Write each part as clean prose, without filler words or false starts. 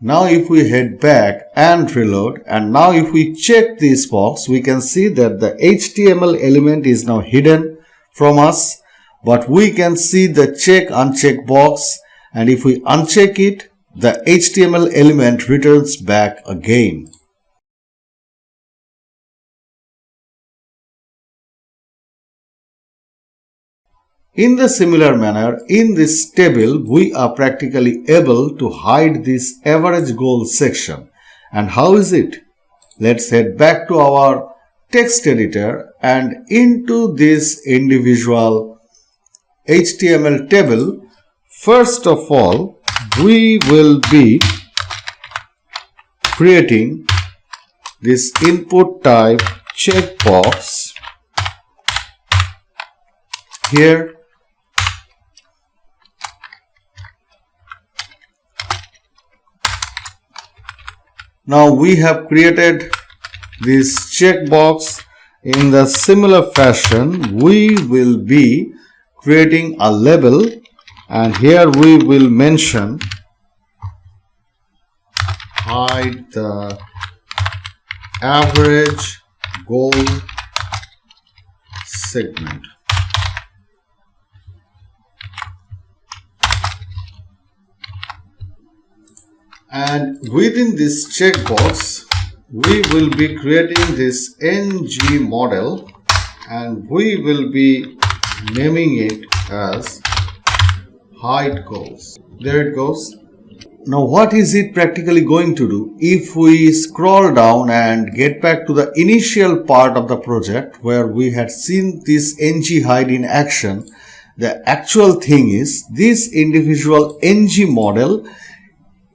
Now if we head back and reload, and now if we check this box, we can see that the HTML element is now hidden from us, but we can see the check uncheck box, and if we uncheck it, the HTML element returns back again. In the similar manner, in this table, we are practically able to hide this average goal section. And how is it? Let's head back to our text editor and into this individual HTML table. First of all, we will be creating this input type checkbox here. Now we have created this checkbox. In the similar fashion, we will be creating a label, and here we will mention hide the average goal segment. And within this checkbox, we will be creating this ng model, and we will be naming it as hide goals. There it goes. Now what is it practically going to do? If we scroll down and get back to the initial part of the project where we had seen this ng hide in action, the actual thing is this individual ng model,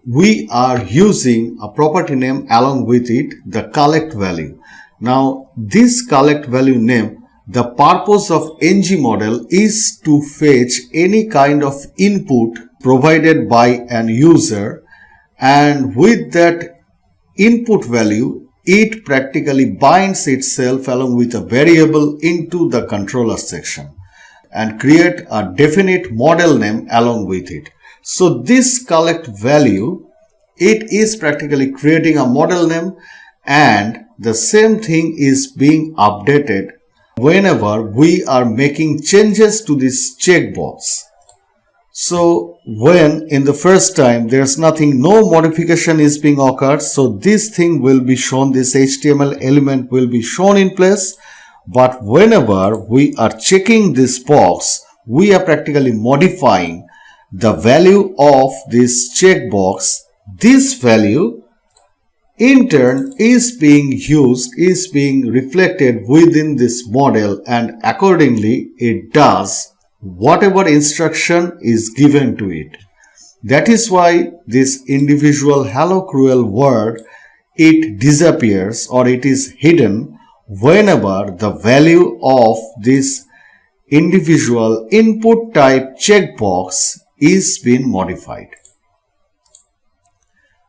we are using a property name along with it, the collect value. Now this collect value name, the purpose of ng model is to fetch any kind of input provided by an user, and with that input value, it practically binds itself along with a variable into the controller section and create a definite model name along with it. So this collect value, it is practically creating a model name, and the same thing is being updated whenever we are making changes to this checkbox. So when in the first time there's nothing, no modification is being occurred, so this thing will be shown, this HTML element will be shown in place. But whenever we are checking this box, we are practically modifying the value of this checkbox. This value in turn is being used, is being reflected within this model, and accordingly it does whatever instruction is given to it. That is why this individual hello cruel word, it disappears or it is hidden whenever the value of this individual input type checkbox is being modified.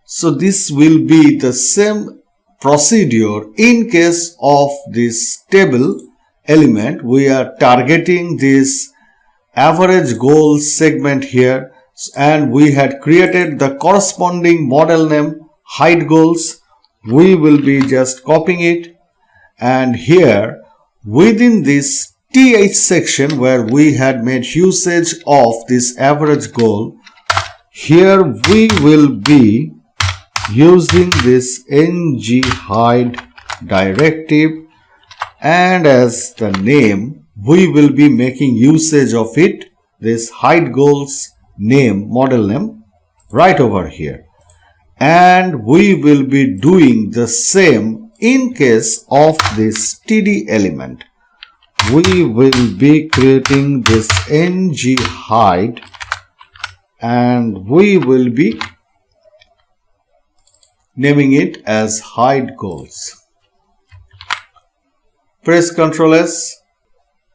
So this will be the same procedure in case of this table element. We are targeting this average goal segment here, and we had created the corresponding model name hide goals. We will be just copying it, and here within this th section where we had made usage of this average goal, here we will be using this ng hide directive, and as the name we will be making usage of it, this hide goals name, model name, right over here. And we will be doing the same in case of this td element. We will be creating this ng hide, and we will be naming it as hide goals. Press Ctrl S.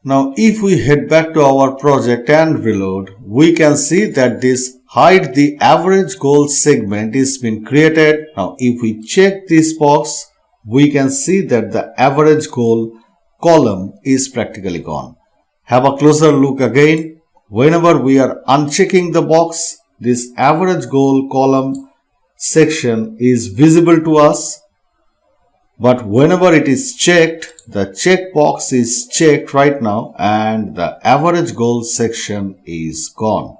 Now if we head back to our project and reload, we can see that this hide the average goal segment is been created. Now if we check this box, we can see that the average goal column is practically gone. Have a closer look again. Whenever we are unchecking the box, this average goal column section is visible to us. But whenever it is checked, the checkbox is checked right now and the average goal section is gone.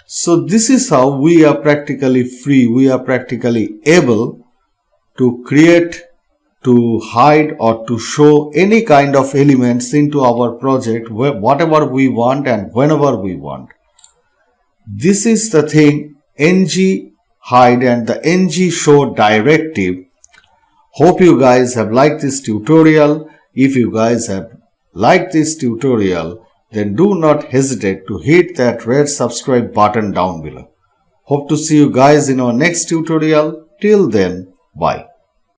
So this is how we are practically free. We are practically able to create, to hide or to show any kind of elements into our project whatever we want and whenever we want. This is the thing ng hide and the ng show directive. Hope you guys have liked this tutorial. If you guys have liked this tutorial, then do not hesitate to hit that red subscribe button down below. Hope to see you guys in our next tutorial. Till then, bye.